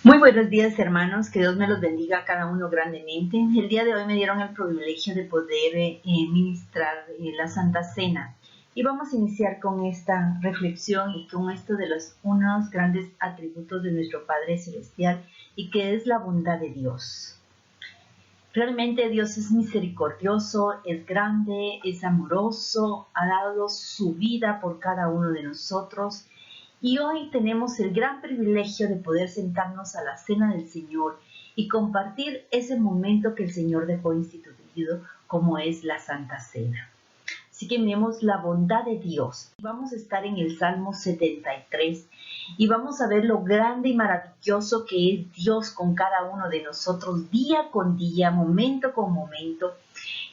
Muy buenos días, hermanos, que Dios me los bendiga a cada uno grandemente. El día de hoy me dieron el privilegio de poder ministrar la Santa Cena y vamos a iniciar con esta reflexión y con esto de unos grandes atributos de nuestro Padre Celestial y que es la bondad de Dios. Realmente Dios es misericordioso, es grande, es amoroso, ha dado su vida por cada uno de nosotros. Y hoy tenemos el gran privilegio de poder sentarnos a la cena del Señor y compartir ese momento que el Señor dejó instituido como es la Santa Cena. Así que miremos la bondad de Dios. Vamos a estar en el Salmo 73 y vamos a ver lo grande y maravilloso que es Dios con cada uno de nosotros, día con día, momento con momento.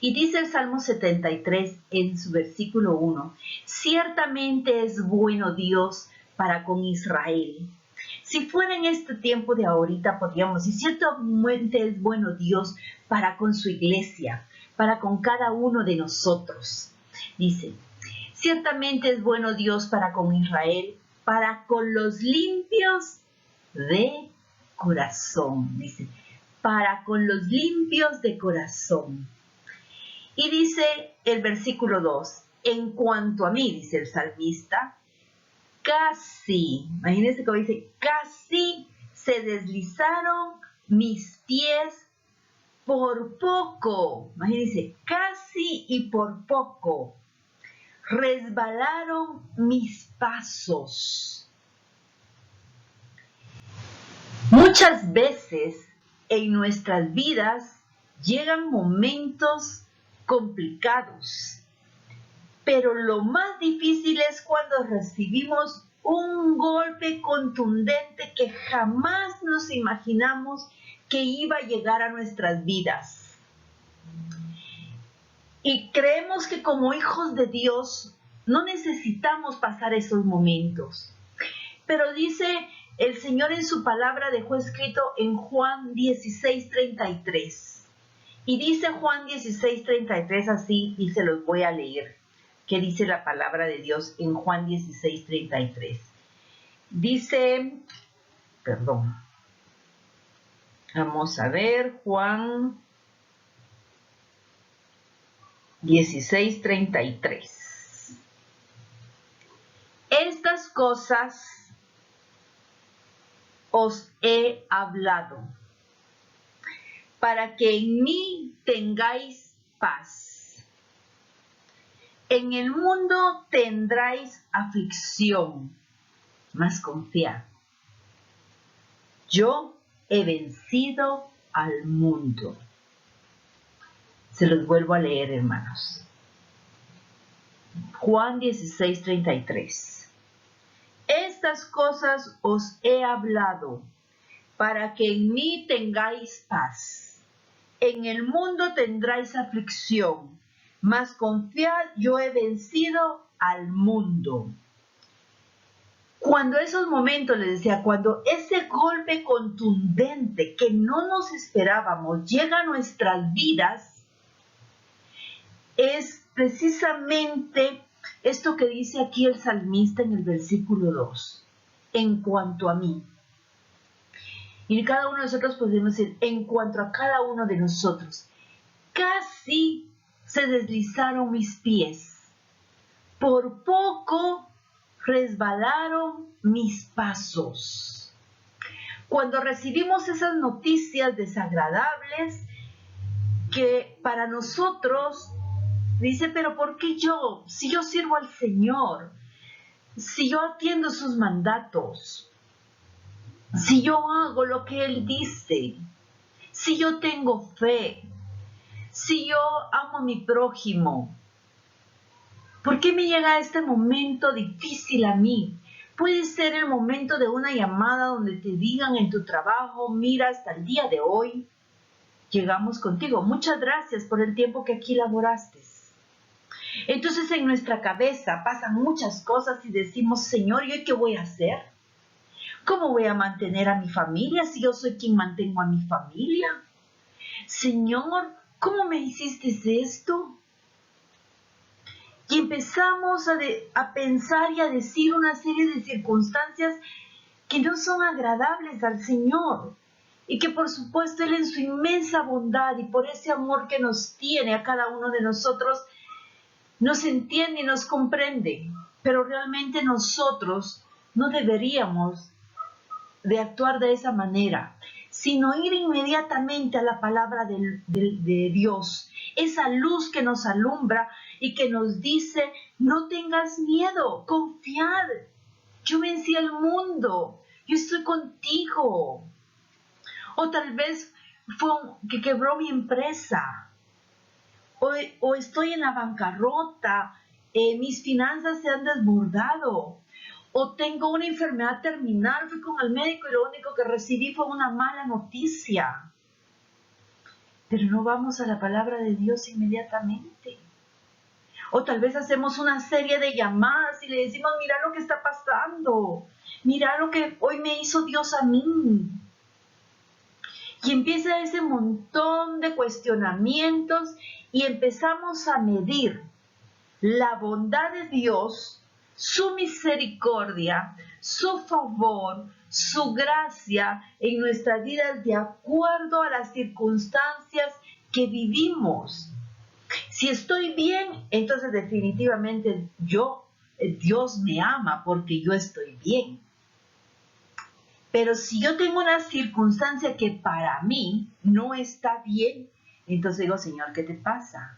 Y dice el Salmo 73 en su versículo 1, ciertamente es bueno Dios para con Israel. Si fuera en este tiempo de ahorita, podríamos decir, ciertamente es bueno Dios para con su iglesia, para con cada uno de nosotros. Dice, ciertamente es bueno Dios para con Israel, para con los limpios de corazón. Dice, para con los limpios de corazón. Y dice el versículo 2, en cuanto a mí, dice el salmista, casi, imagínense cómo dice, casi se deslizaron mis pies por poco. Imagínense, casi y por poco. Resbalaron mis pasos. Muchas veces en nuestras vidas llegan momentos complicados. Pero lo más difícil es cuando recibimos un golpe contundente que jamás nos imaginamos que iba a llegar a nuestras vidas. Y creemos que como hijos de Dios no necesitamos pasar esos momentos. Pero dice el Señor en su palabra, dejó escrito en Juan 16:33. Y dice Juan 16:33 así, y se los voy a leer. Que dice la palabra de Dios en Juan 16:33. Dice, vamos a ver, Juan 16:33. Estas cosas os he hablado, para que en mí tengáis paz. En el mundo tendráis aflicción, mas confiad. Yo he vencido al mundo. Se los vuelvo a leer, hermanos. Juan 16:33. Estas cosas os he hablado, para que en mí tengáis paz. En el mundo tendráis aflicción, mas confiad, yo he vencido al mundo. Cuando esos momentos, les decía, cuando ese golpe contundente que no nos esperábamos llega a nuestras vidas, es precisamente esto que dice aquí el salmista en el versículo 2, en cuanto a mí. Y cada uno de nosotros podemos decir, en cuanto a cada uno de nosotros, casi se deslizaron mis pies, por poco resbalaron mis pasos. Cuando recibimos esas noticias desagradables que para nosotros dice, pero ¿por qué yo? Si yo sirvo al Señor, si yo atiendo sus mandatos, si yo hago lo que Él dice, si yo tengo fe, si yo amo a mi prójimo, ¿por qué me llega este momento difícil a mí? Puede ser el momento de una llamada donde te digan en tu trabajo, mira, hasta el día de hoy llegamos contigo. Muchas gracias por el tiempo que aquí laboraste. Entonces en nuestra cabeza pasan muchas cosas y decimos, Señor, ¿y hoy qué voy a hacer? ¿Cómo voy a mantener a mi familia si yo soy quien mantengo a mi familia? Señor, ¿cómo me hiciste esto? Y empezamos a pensar y a decir una serie de circunstancias que no son agradables al Señor. Y que por supuesto Él en su inmensa bondad y por ese amor que nos tiene a cada uno de nosotros, nos entiende y nos comprende. Pero realmente nosotros no deberíamos de actuar de esa manera, sino ir inmediatamente a la palabra de Dios, esa luz que nos alumbra y que nos dice, no tengas miedo, confiad, yo vencí al mundo, yo estoy contigo. O tal vez fue que quebró mi empresa, o estoy en la bancarrota, mis finanzas se han desbordado, o tengo una enfermedad terminal, fui con el médico y lo único que recibí fue una mala noticia. Pero no vamos a la palabra de Dios inmediatamente. O tal vez hacemos una serie de llamadas y le decimos, mira lo que está pasando, mira lo que hoy me hizo Dios a mí. Y empieza ese montón de cuestionamientos y empezamos a medir la bondad de Dios, su misericordia, su favor, su gracia en nuestras vidas de acuerdo a las circunstancias que vivimos. Si estoy bien, entonces definitivamente Dios me ama porque yo estoy bien. Pero si yo tengo una circunstancia que para mí no está bien, entonces digo, Señor, ¿qué te pasa?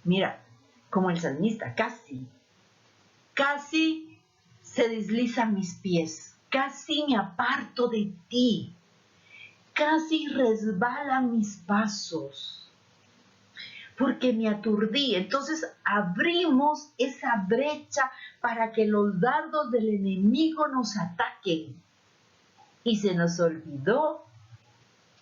Mira, como el salmista, casi se deslizan mis pies, casi me aparto de ti, casi resbalan mis pasos, porque me aturdí. Entonces abrimos esa brecha para que los dardos del enemigo nos ataquen. Y se nos olvidó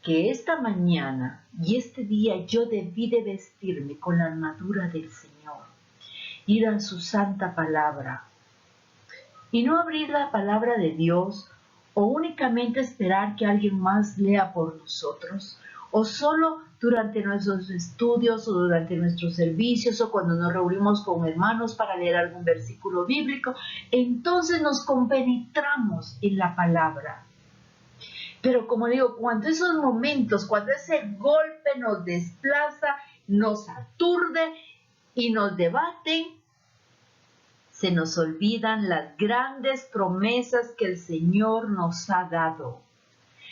que esta mañana y este día yo debí de vestirme con la armadura del Señor, ir a su santa palabra y no abrir la palabra de Dios o únicamente esperar que alguien más lea por nosotros o solo durante nuestros estudios o durante nuestros servicios o cuando nos reunimos con hermanos para leer algún versículo bíblico. Entonces nos compenetramos en la palabra. Pero como digo, cuando esos momentos, cuando ese golpe nos desplaza, nos aturde y nos debaten, se nos olvidan las grandes promesas que el Señor nos ha dado.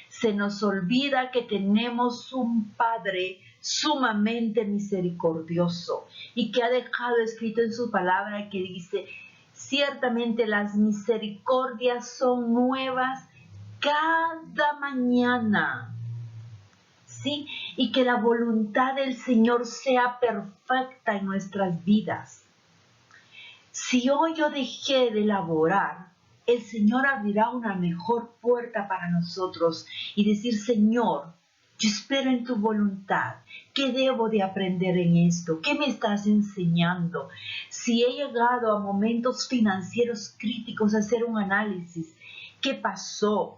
Se nos olvida que tenemos un Padre sumamente misericordioso y que ha dejado escrito en su palabra que dice, ciertamente las misericordias son nuevas cada mañana, ¿sí? Y que la voluntad del Señor sea perfecta en nuestras vidas. Si hoy yo dejé de laborar, el Señor abrirá una mejor puerta para nosotros y decir, Señor, yo espero en tu voluntad. ¿Qué debo de aprender en esto? ¿Qué me estás enseñando? Si he llegado a momentos financieros críticos a hacer un análisis, ¿qué pasó?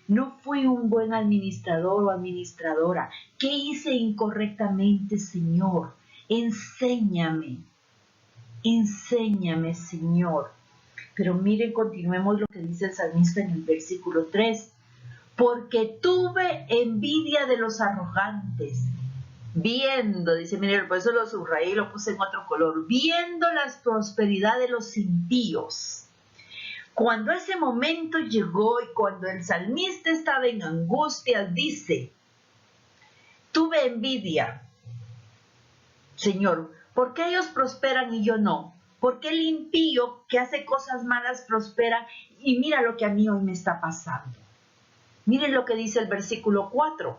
No fui un buen administrador o administradora. ¿Qué hice incorrectamente, Señor? Enséñame. Enséñame, Señor. Pero miren, continuemos lo que dice el salmista en el versículo 3. Porque tuve envidia de los arrogantes. Viendo, dice, miren, por eso lo subrayé y lo puse en otro color. Viendo la prosperidad de los impíos. Cuando ese momento llegó y cuando el salmista estaba en angustia, dice, tuve envidia, Señor, ¿por qué ellos prosperan y yo no? ¿Por qué el impío que hace cosas malas prospera y mira lo que a mí hoy me está pasando? Miren lo que dice el versículo 4.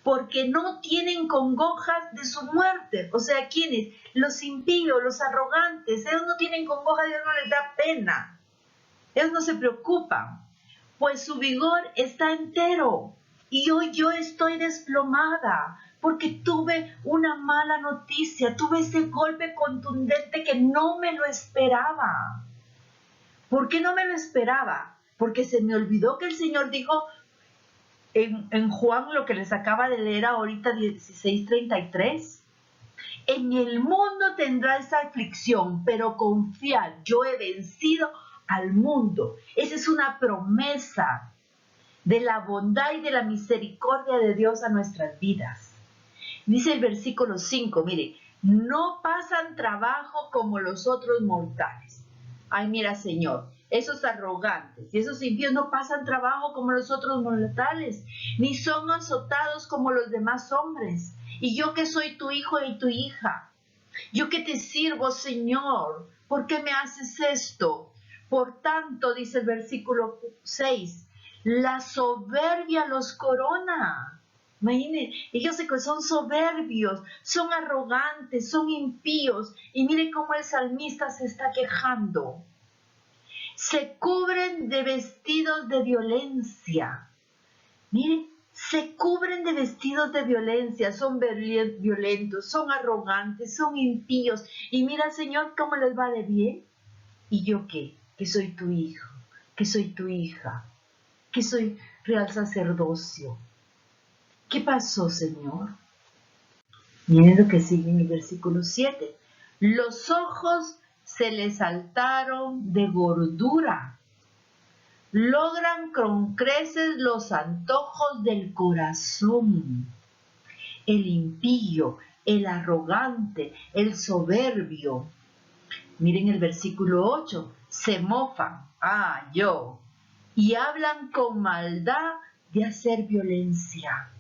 Porque no tienen congojas de su muerte. O sea, ¿quiénes? Los impíos, los arrogantes. Ellos no tienen congoja, Dios no les da pena. Ellos no se preocupan, pues su vigor está entero. Y hoy yo estoy desplomada porque tuve una mala noticia, tuve ese golpe contundente que no me lo esperaba. ¿Por qué no me lo esperaba? Porque se me olvidó que el Señor dijo en Juan, lo que les acaba de leer ahorita, 16:33. En el mundo tendrá esa aflicción, pero confiad, yo he vencido al mundo. Esa es una promesa de la bondad y de la misericordia de Dios a nuestras vidas. Dice el versículo 5, mire, no pasan trabajo como los otros mortales. Ay, mira, Señor, esos arrogantes y esos impíos no pasan trabajo como los otros mortales, ni son azotados como los demás hombres. Y yo que soy tu hijo y tu hija, yo que te sirvo, Señor, ¿por qué me haces esto? Por tanto, dice el versículo 6, la soberbia los corona. Imaginen, ellos son soberbios, son arrogantes, son impíos. Y mire cómo el salmista se está quejando. Se cubren de vestidos de violencia. Mire, se cubren de vestidos de violencia, son violentos, son arrogantes, son impíos. Y mira, Señor, cómo les va de bien. ¿Y yo qué? Que soy tu hijo, que soy tu hija, que soy real sacerdocio. ¿Qué pasó, Señor? Miren lo que sigue en el versículo 7. Los ojos se les saltaron de gordura. Logran con creces los antojos del corazón. El impío, el arrogante, el soberbio. Miren el versículo 8. Se mofan, yo, y hablan con maldad de hacer violencia.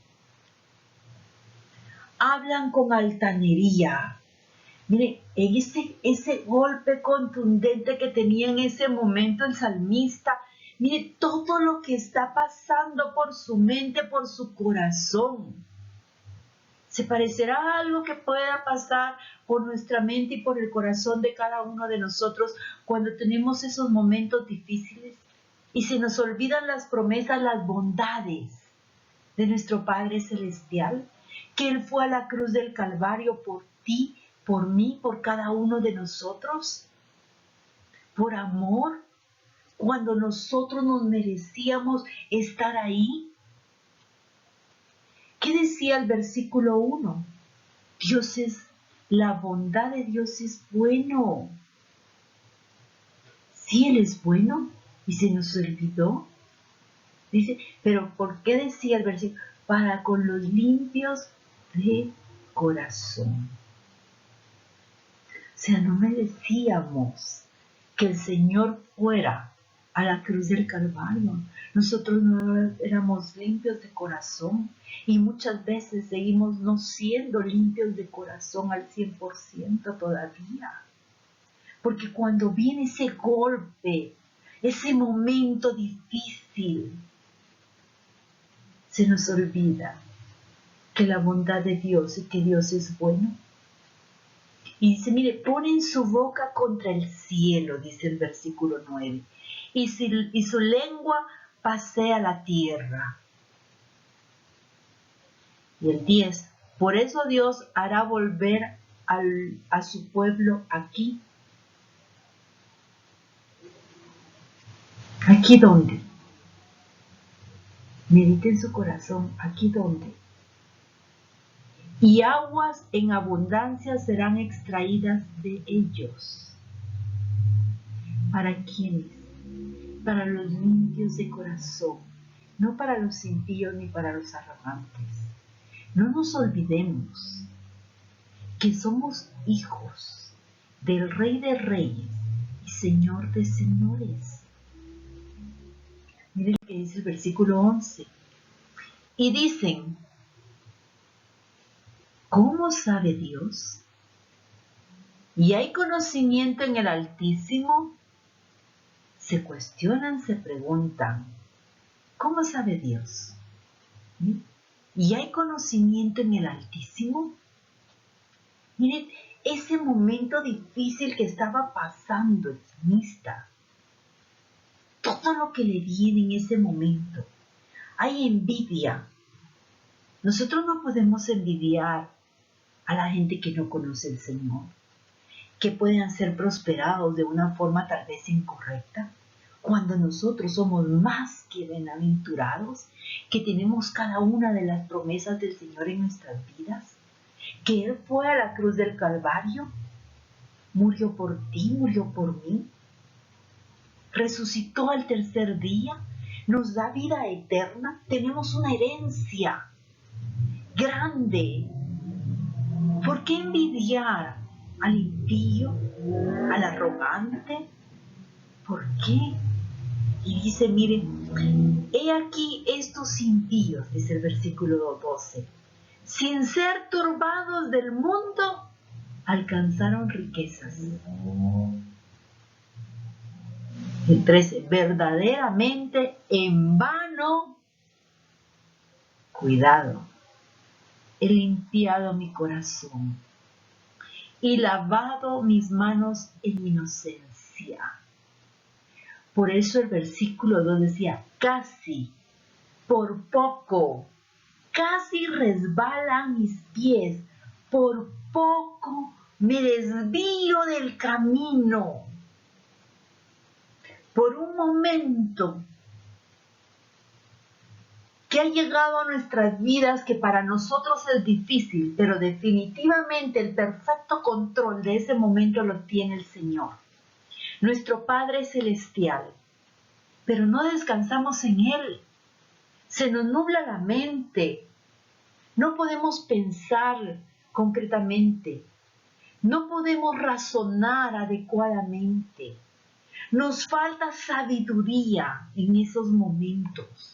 Hablan con altanería. Mire, en ese golpe contundente que tenía en ese momento el salmista, mire todo lo que está pasando por su mente, por su corazón. ¿Se parecerá a algo que pueda pasar por nuestra mente y por el corazón de cada uno de nosotros cuando tenemos esos momentos difíciles y se nos olvidan las promesas, las bondades de nuestro Padre Celestial? Que Él fue a la cruz del Calvario por ti, por mí, por cada uno de nosotros, por amor, cuando nosotros nos merecíamos estar ahí. ¿Qué decía el versículo 1? La bondad de Dios es bueno. Sí, Él es bueno y se nos olvidó. Dice, pero ¿por qué decía el versículo? Para con los limpios de corazón. O sea, no merecíamos que el Señor fuera a la cruz del Calvario. Nosotros no éramos limpios de corazón y muchas veces seguimos no siendo limpios de corazón al 100% todavía. Porque cuando viene ese golpe, ese momento difícil, se nos olvida que la bondad de Dios y que Dios es bueno. Y dice, mire, ponen su boca contra el cielo, dice el versículo 9, y su lengua pasea la tierra. Y el 10, por eso Dios hará volver a su pueblo aquí. ¿Aquí dónde? Medite en su corazón, ¿aquí dónde? Y aguas en abundancia serán extraídas de ellos. ¿Para quiénes? Para los limpios de corazón, no para los impíos ni para los arrogantes. No nos olvidemos que somos hijos del Rey de Reyes y Señor de Señores. Miren lo que dice el versículo 11. Y dicen, ¿cómo sabe Dios? ¿Y hay conocimiento en el Altísimo? Se cuestionan, se preguntan, ¿cómo sabe Dios? ¿Y hay conocimiento en el Altísimo? Miren, ese momento difícil que estaba pasando el salmista, todo lo que le viene en ese momento. Hay envidia. Nosotros no podemos envidiar a la gente que no conoce al Señor, que puedan ser prosperados de una forma tal vez incorrecta, cuando nosotros somos más que bienaventurados, que tenemos cada una de las promesas del Señor en nuestras vidas, que Él fue a la cruz del Calvario, murió por ti, murió por mí. resucitó al tercer día, nos da vida eterna, tenemos una herencia grande. ¿Por qué envidiar al impío, al arrogante? ¿Por qué? Y dice, miren, he aquí estos impíos, dice el versículo 12, sin ser turbados del mundo, alcanzaron riquezas. El 13, verdaderamente en vano, cuidado, he limpiado mi corazón y lavado mis manos en inocencia. Por eso el versículo 2 decía, casi, por poco, casi resbalan mis pies, por poco me desvío del camino. Por un momento que ha llegado a nuestras vidas que para nosotros es difícil, pero definitivamente el perfecto control de ese momento lo tiene el Señor, nuestro Padre Celestial, pero no descansamos en Él, se nos nubla la mente, no podemos pensar concretamente, no podemos razonar adecuadamente, nos falta sabiduría en esos momentos.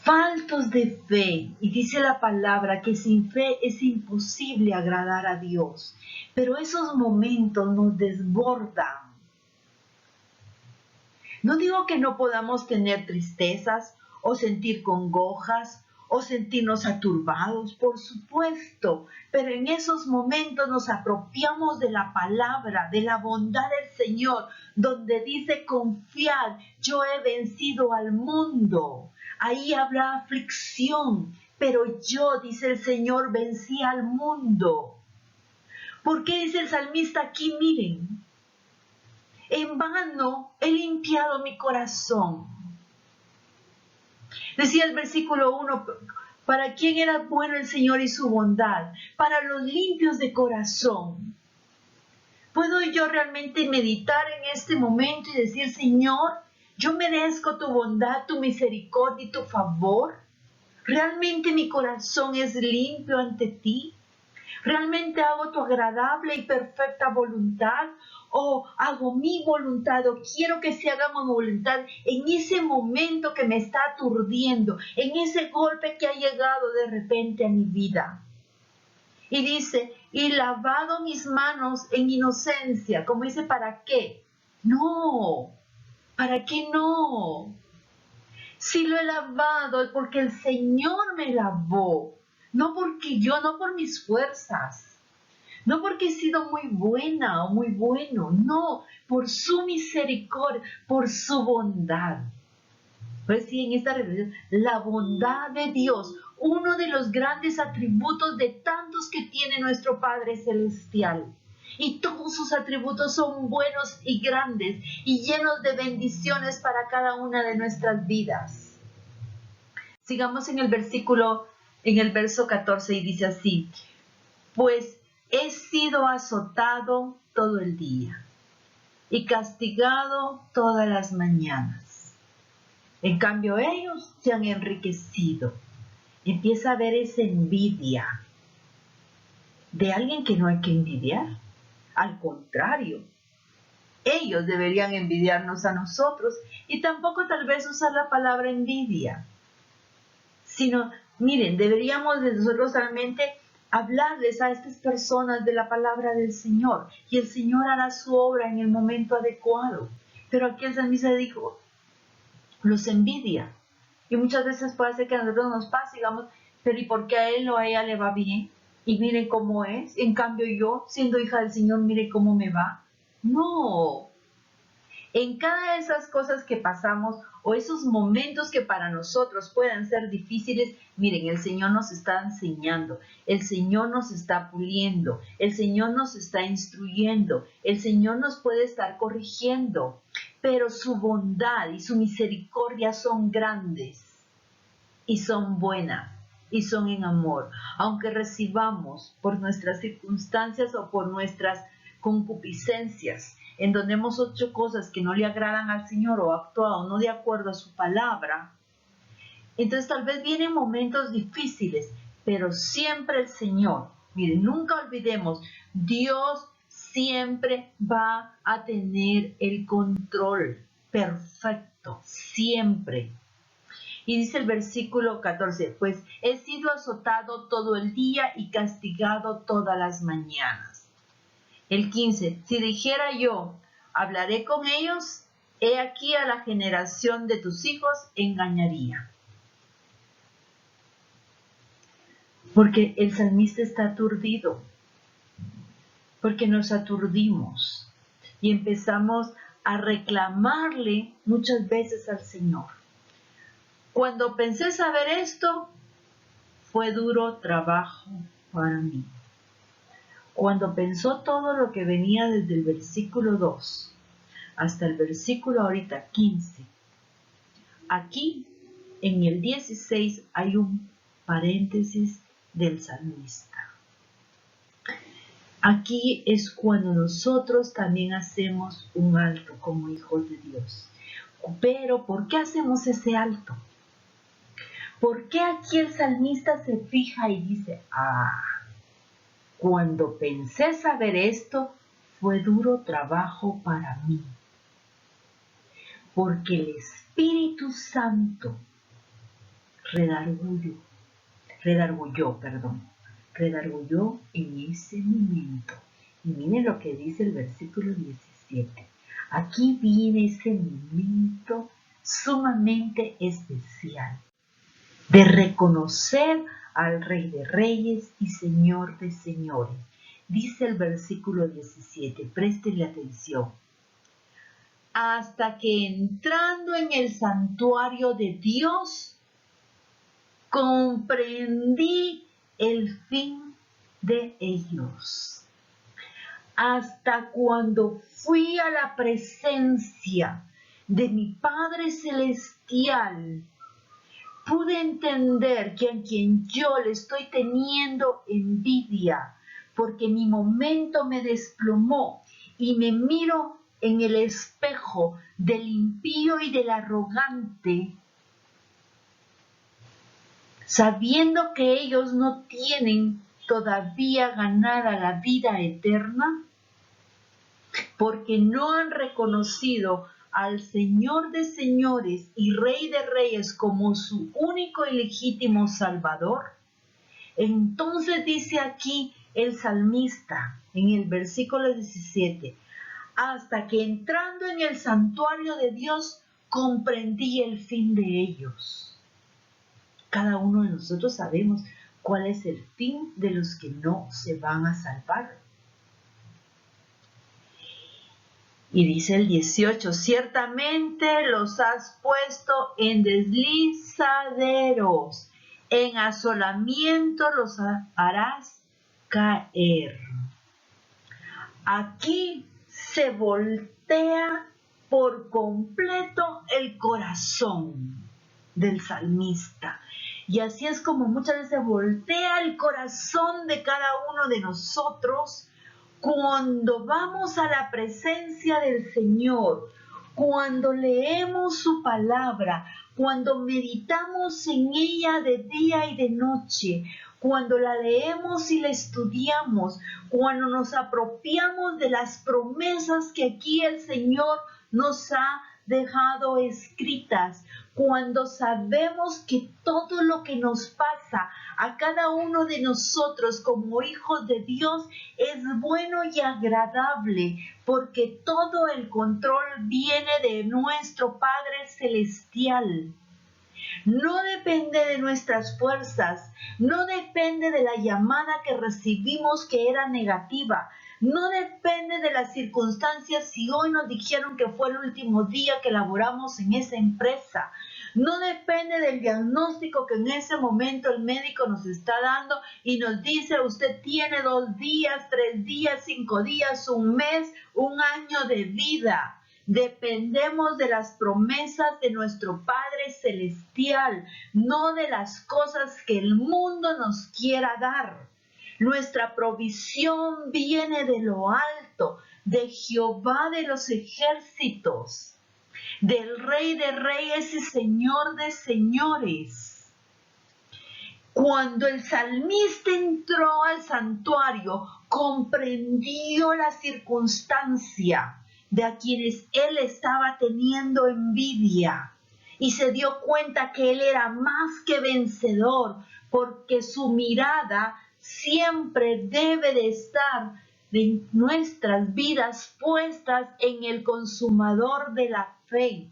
Faltos de fe, y dice la palabra que sin fe es imposible agradar a Dios, pero esos momentos nos desbordan. No digo que no podamos tener tristezas o sentir congojas o sentirnos aturbados, por supuesto, pero en esos momentos nos apropiamos de la palabra, de la bondad del Señor, donde dice confiad, yo he vencido al mundo. Ahí habrá aflicción, pero yo, dice el Señor, vencí al mundo. ¿Por qué dice el salmista aquí? Miren, en vano he limpiado mi corazón. Decía el versículo 1, ¿para quién era bueno el Señor y su bondad? Para los limpios de corazón. ¿Puedo yo realmente meditar en este momento y decir, Señor, yo merezco tu bondad, tu misericordia y tu favor? ¿Realmente mi corazón es limpio ante ti? ¿Realmente hago tu agradable y perfecta voluntad? ¿O hago mi voluntad? ¿O quiero que se haga mi voluntad en ese momento que me está aturdiendo? En ese golpe que ha llegado de repente a mi vida. Y dice, y lavado mis manos en inocencia. Como dice, ¿para qué? No, ¿para qué no? Si lo he lavado es porque el Señor me lavó. No porque yo, no por mis fuerzas. No porque he sido muy buena o muy bueno. No, por su misericordia, por su bondad. Pues sí, en esta reflexión, la bondad de Dios, uno de los grandes atributos de tantos que tiene nuestro Padre Celestial. Y todos sus atributos son buenos y grandes y llenos de bendiciones para cada una de nuestras vidas. Sigamos en el verso 14 y dice así, pues he sido azotado todo el día y castigado todas las mañanas. En cambio, ellos se han enriquecido. Empieza a haber esa envidia de alguien que no hay que envidiar. Al contrario, ellos deberían envidiarnos a nosotros y tampoco tal vez usar la palabra envidia, sino, miren, deberíamos de nosotros realmente hablarles a estas personas de la palabra del Señor y el Señor hará su obra en el momento adecuado. Pero aquí el salmista dijo, los envidia. Y muchas veces puede ser que a nosotros nos pase, digamos, pero ¿y por qué a él o a ella le va bien? Y miren cómo es. En cambio yo, siendo hija del Señor, mire cómo me va. No. En cada de esas cosas que pasamos o esos momentos que para nosotros puedan ser difíciles, miren, el Señor nos está enseñando, el Señor nos está puliendo, el Señor nos está instruyendo, el Señor nos puede estar corrigiendo, pero su bondad y su misericordia son grandes y son buenas y son en amor, aunque recibamos por nuestras circunstancias o por nuestras concupiscencias en donde hemos hecho cosas que no le agradan al Señor o actuado no de acuerdo a su palabra, entonces tal vez vienen momentos difíciles, pero siempre el Señor, miren, nunca olvidemos, Dios siempre va a tener el control perfecto, siempre. Y dice el versículo 14, pues he sido azotado todo el día y castigado todas las mañanas. El 15, si dijera yo, hablaré con ellos, he aquí a la generación de tus hijos engañaría. Porque el salmista está aturdido, porque nos aturdimos y empezamos a reclamarle muchas veces al Señor. Cuando pensé saber esto, fue duro trabajo para mí. Cuando pensó todo lo que venía desde el versículo 2 hasta el versículo ahorita 15, aquí en el 16 hay un paréntesis del salmista. Aquí es cuando nosotros también hacemos un alto como hijos de Dios. Pero ¿por qué hacemos ese alto? ¿Por qué aquí el salmista se fija y dice, cuando pensé saber esto, fue duro trabajo para mí? Porque el Espíritu Santo redarguyó en ese momento. Y miren lo que dice el versículo 17. Aquí viene ese momento sumamente especial de reconocer al Rey de Reyes y Señor de Señores. Dice el versículo 17, préstenle atención. Hasta que entrando en el santuario de Dios, comprendí el fin de ellos. Hasta cuando fui a la presencia de mi Padre Celestial, pude entender que a quien yo le estoy teniendo envidia, porque mi momento me desplomó y me miro en el espejo del impío y del arrogante, sabiendo que ellos no tienen todavía ganada la vida eterna, porque no han reconocido al Señor de señores y Rey de reyes como su único y legítimo Salvador. Entonces dice aquí el salmista en el versículo 17, hasta que entrando en el santuario de Dios comprendí el fin de ellos. Cada uno de nosotros sabemos cuál es el fin de los que no se van a salvar. Y dice el 18, ciertamente los has puesto en deslizaderos, en asolamiento los harás caer. Aquí se voltea por completo el corazón del salmista. Y así es como muchas veces voltea el corazón de cada uno de nosotros cuando vamos a la presencia del Señor, cuando leemos su palabra, cuando meditamos en ella de día y de noche, cuando la leemos y la estudiamos, cuando nos apropiamos de las promesas que aquí el Señor nos ha dejado escritas, cuando sabemos que todo lo que nos pasa a cada uno de nosotros como hijos de Dios es bueno y agradable, porque todo el control viene de nuestro Padre Celestial. No depende de nuestras fuerzas, no depende de la llamada que recibimos que era negativa, no depende de las circunstancias si hoy nos dijeron que fue el último día que laboramos en esa empresa. No depende del diagnóstico que en ese momento el médico nos está dando y nos dice usted tiene 2 días, 3 días, 5 días, 1 mes, 1 año de vida. Dependemos de las promesas de nuestro Padre Celestial, no de las cosas que el mundo nos quiera dar. Nuestra provisión viene de lo alto, de Jehová de los ejércitos, del Rey de reyes y Señor de señores. Cuando el salmista entró al santuario, comprendió la circunstancia de a quienes él estaba teniendo envidia y se dio cuenta que él era más que vencedor, porque su mirada siempre debe de estar de nuestras vidas puestas en el consumador de la fe,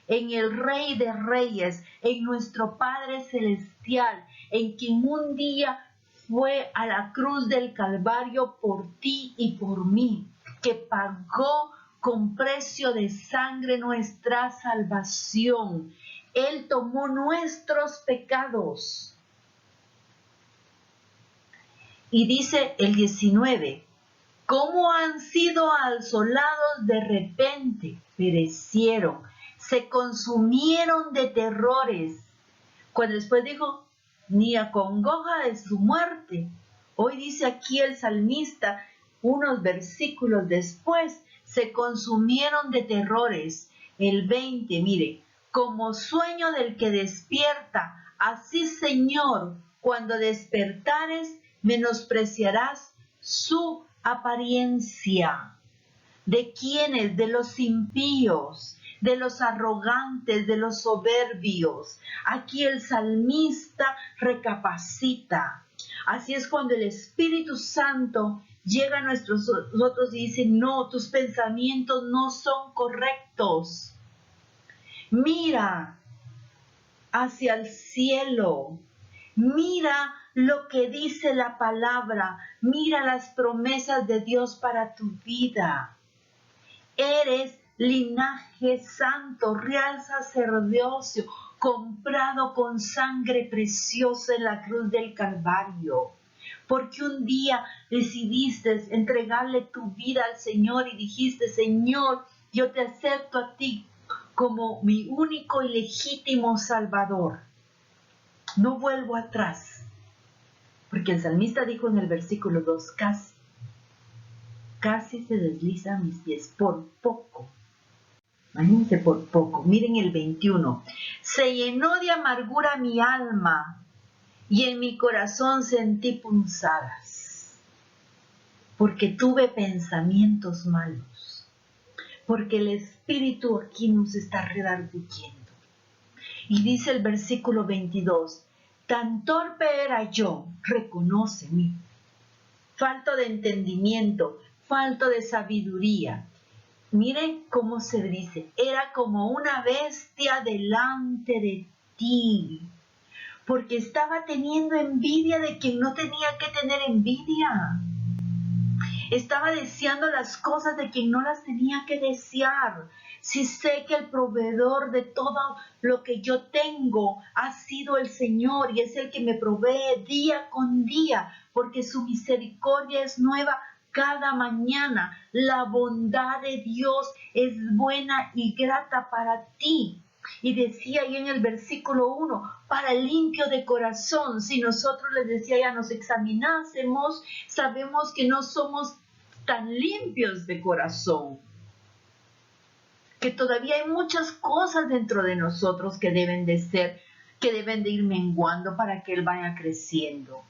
en el Rey de reyes, en nuestro Padre celestial, en quien un día fue a la cruz del Calvario por ti y por mí, que pagó con precio de sangre nuestra salvación. Él tomó nuestros pecados. Y dice el 19, ¿cómo han sido asolados de repente? Perecieron, se consumieron de terrores. Cuando después dijo, ni acongoja de su muerte. Hoy dice aquí el salmista, unos versículos después, se consumieron de terrores. El 20, mire, como sueño del que despierta, así Señor, cuando despertares, menospreciarás su apariencia. ¿De quiénes? De los impíos, de los arrogantes, de los soberbios. Aquí el salmista recapacita. Así es cuando el Espíritu Santo llega a nosotros y dice, no, tus pensamientos no son correctos. Mira hacia el cielo. Mira lo que dice la palabra. Mira las promesas de Dios para tu vida. Eres linaje santo, real sacerdocio, comprado con sangre preciosa en la cruz del Calvario. Porque un día decidiste entregarle tu vida al Señor y dijiste, Señor, yo te acepto a ti como mi único y legítimo Salvador. No vuelvo atrás. Porque el salmista dijo en el versículo 2, casi se deslizan mis pies, por poco. Imagínense, por poco. Miren el 21. Se llenó de amargura mi alma y en mi corazón sentí punzadas, porque tuve pensamientos malos, porque el Espíritu aquí nos está redarguyendo. Y dice el versículo 22, tan torpe era yo, reconoce mi falta de entendimiento, falta de sabiduría. Miren cómo se dice, era como una bestia delante de ti, porque estaba teniendo envidia de quien no tenía que tener envidia. Estaba deseando las cosas de quien no las tenía que desear. Si sé que el proveedor de todo lo que yo tengo ha sido el Señor y es el que me provee día con día, porque su misericordia es nueva cada mañana. La bondad de Dios es buena y grata para ti. Y decía ahí en el versículo 1, para el limpio de corazón. Si nosotros les decía ya nos examinásemos, sabemos que no somos tan limpios de corazón, que todavía hay muchas cosas dentro de nosotros que deben de ir menguando para que Él vaya creciendo.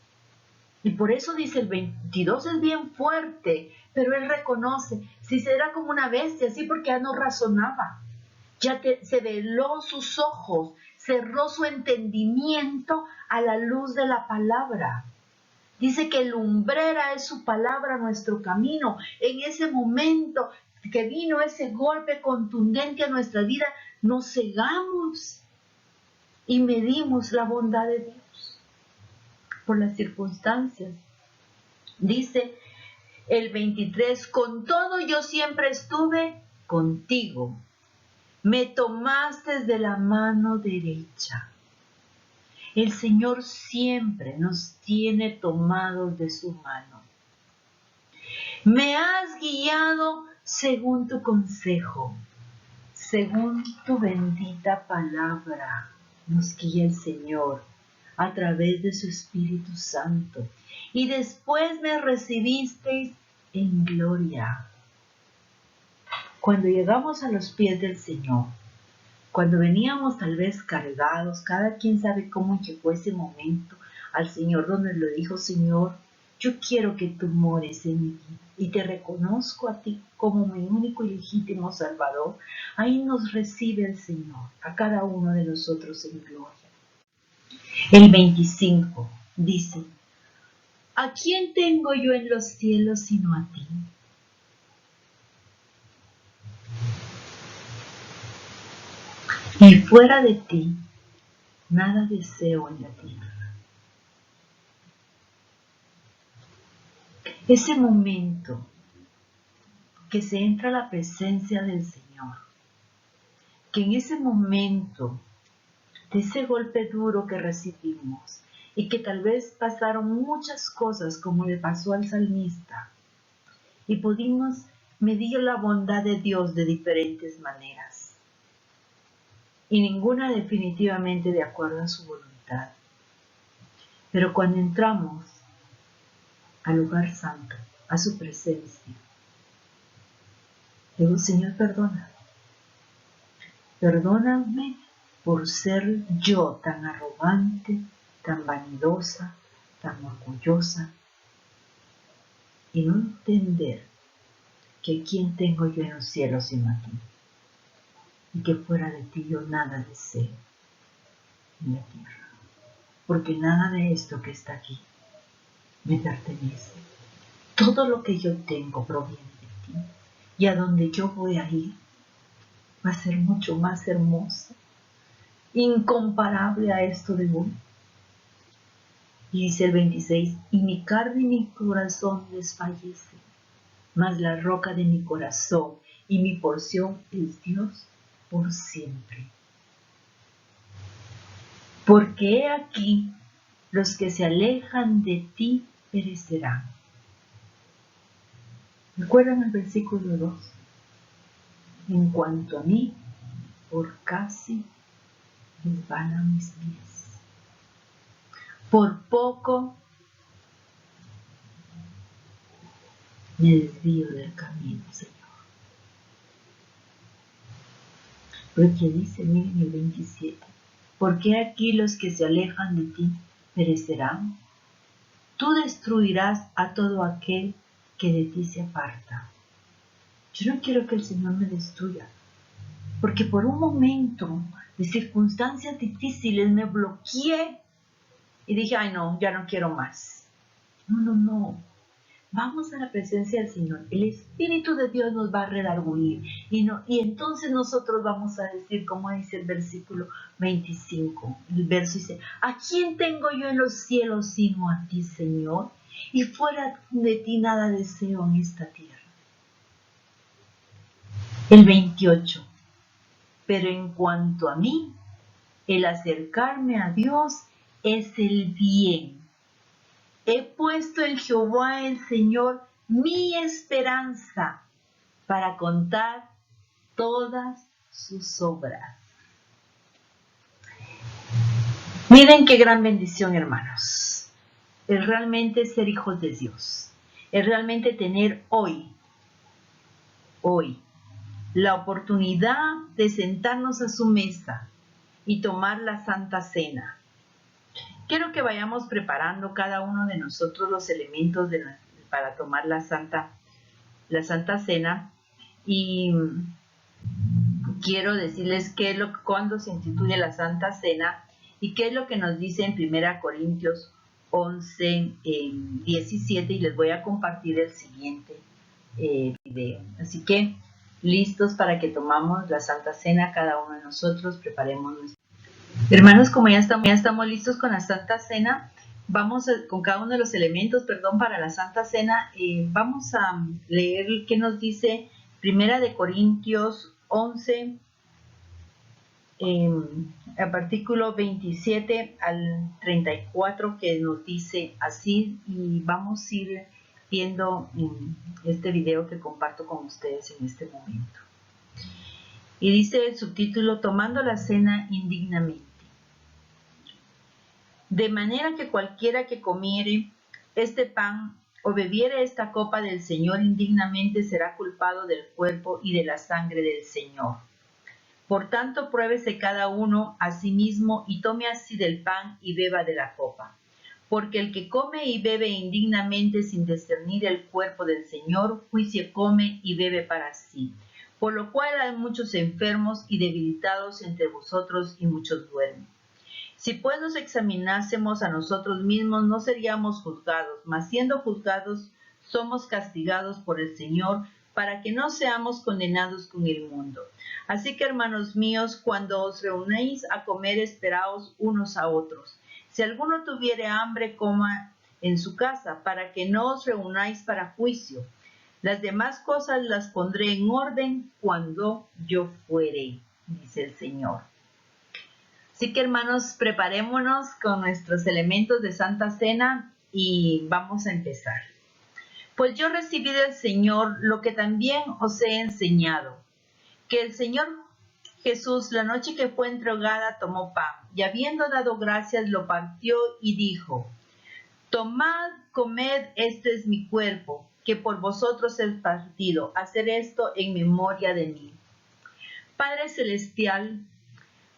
Y por eso dice el 22 es bien fuerte, pero Él reconoce, si será como una bestia, sí, porque ya no razonaba, se veló sus ojos, cerró su entendimiento a la luz de la palabra. Dice que lumbrera es su palabra nuestro camino. En ese momento que vino ese golpe contundente a nuestra vida, nos cegamos y medimos la bondad de Dios por las circunstancias. Dice el 23, con todo yo siempre estuve contigo. Me tomaste de la mano derecha. El Señor siempre nos tiene tomados de su mano. Me has guiado según tu consejo, según tu bendita palabra. Nos guía el Señor a través de su Espíritu Santo. Y después me recibisteis en gloria. cuando llegamos a los pies del Señor, cuando veníamos tal vez cargados, cada quien sabe cómo llegó ese momento al Señor donde le dijo: Señor, yo quiero que tú mores en mí y te reconozco a ti como mi único y legítimo Salvador. Ahí nos recibe el Señor, a cada uno de nosotros en gloria. El 25 dice: ¿a quién tengo yo en los cielos sino a ti? Y fuera de ti, nada deseo en la tierra. Ese momento que se entra a la presencia del Señor, que en ese momento de ese golpe duro que recibimos y que tal vez pasaron muchas cosas como le pasó al salmista y pudimos medir la bondad de Dios de diferentes maneras y ninguna definitivamente de acuerdo a su voluntad. Pero cuando entramos al lugar santo, a su presencia, digo: Señor, perdóname por ser yo tan arrogante, tan vanidosa, tan orgullosa y no entender que quién tengo yo en los cielos sino a ti, y que fuera de ti yo nada deseo en la tierra, porque nada de esto que está aquí me pertenece. Todo lo que yo tengo proviene de ti, y a donde yo voy a ir va a ser mucho más hermoso, incomparable a esto de hoy. Y dice el 26: y mi carne y mi corazón desfallece, mas la roca de mi corazón y mi porción es Dios por siempre. Porque he aquí, los que se alejan de ti perecerán. ¿Recuerdan el versículo 2? En cuanto a mí, por casi resbalan mis pies. Por poco me desvío del camino, Señor. Porque dice, miren el 27, porque aquí los que se alejan de ti perecerán. Tú destruirás a todo aquel que de ti se aparta. Yo no quiero que el Señor me destruya, porque por un momento de circunstancias difíciles me bloqueé y dije: ay no, ya no quiero más. No. Vamos a la presencia del Señor. El Espíritu de Dios nos va a redarguir. Y entonces nosotros vamos a decir, como dice el versículo 25. El verso dice: ¿a quién tengo yo en los cielos sino a ti, Señor? Y fuera de ti nada deseo en esta tierra. El 28. Pero en cuanto a mí, el acercarme a Dios es el bien. He puesto en Jehová el Señor mi esperanza para contar todas sus obras. Miren qué gran bendición, hermanos. Es realmente ser hijos de Dios. Es realmente tener hoy, la oportunidad de sentarnos a su mesa y tomar la Santa Cena. Quiero que vayamos preparando cada uno de nosotros los elementos para tomar la Santa Cena, y quiero decirles cuándo se instituye la Santa Cena y qué es lo que nos dice en 1 Corintios 11, 17, y les voy a compartir el siguiente video. Así que listos para que tomamos la Santa Cena, cada uno de nosotros preparemos nuestro. Hermanos, como ya estamos listos con la Santa Cena, vamos con cada uno de los elementos, para la Santa Cena. Vamos a leer qué nos dice 1 Corintios 11, artículo 27 al 34, que nos dice así, y vamos a ir viendo este video que comparto con ustedes en este momento. Y dice el subtítulo: tomando la cena indignamente. De manera que cualquiera que comiere este pan o bebiere esta copa del Señor indignamente será culpado del cuerpo y de la sangre del Señor. Por tanto, pruébese cada uno a sí mismo y tome así del pan y beba de la copa. Porque el que come y bebe indignamente sin discernir el cuerpo del Señor, juicio come y bebe para sí. Por lo cual hay muchos enfermos y debilitados entre vosotros y muchos duermen. Si pues nos examinásemos a nosotros mismos, no seríamos juzgados, mas siendo juzgados, somos castigados por el Señor, para que no seamos condenados con el mundo. Así que, hermanos míos, cuando os reunéis a comer, esperaos unos a otros. Si alguno tuviere hambre, coma en su casa, para que no os reunáis para juicio. Las demás cosas las pondré en orden cuando yo fuere, dice el Señor. Así que, hermanos, preparémonos con nuestros elementos de Santa Cena y vamos a empezar. Pues yo recibí del Señor lo que también os he enseñado, que el Señor Jesús, la noche que fue entregada, tomó pan, y habiendo dado gracias, lo partió y dijo: Tomad, comed, este es mi cuerpo, que por vosotros es partido. Haced esto en memoria de mí. Padre Celestial,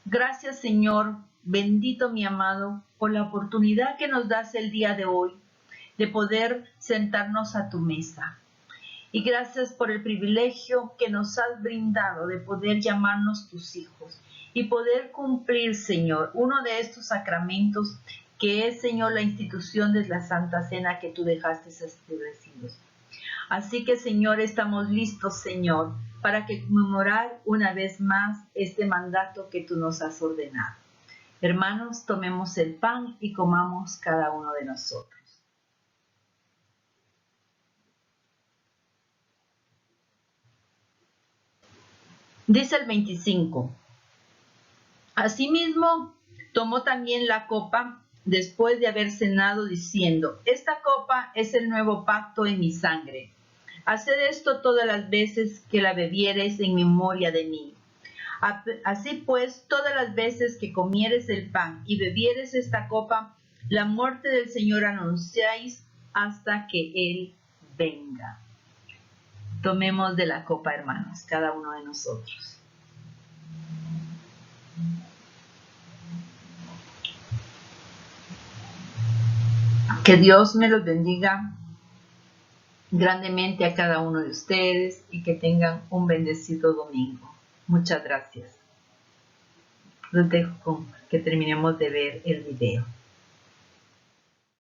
gracias, Señor, bendito mi amado, por la oportunidad que nos das el día de hoy de poder sentarnos a tu mesa. Y gracias por el privilegio que nos has brindado de poder llamarnos tus hijos y poder cumplir, Señor, uno de estos sacramentos que es, Señor, la institución de la Santa Cena que tú dejaste establecidos. Así que, Señor, estamos listos, Señor, para que conmemorar una vez más este mandato que tú nos has ordenado. Hermanos, tomemos el pan y comamos cada uno de nosotros. Dice el 25. Asimismo, tomó también la copa después de haber cenado, diciendo: Esta copa es el nuevo pacto en mi sangre. Haced esto todas las veces que la bebiereis en memoria de mí. Así pues, todas las veces que comieres el pan y bebieres esta copa, la muerte del Señor anunciáis hasta que Él venga. Tomemos de la copa, hermanos, cada uno de nosotros. Que Dios me los bendiga grandemente a cada uno de ustedes y que tengan un bendecido domingo. Muchas gracias. Los dejo con que terminemos de ver el video.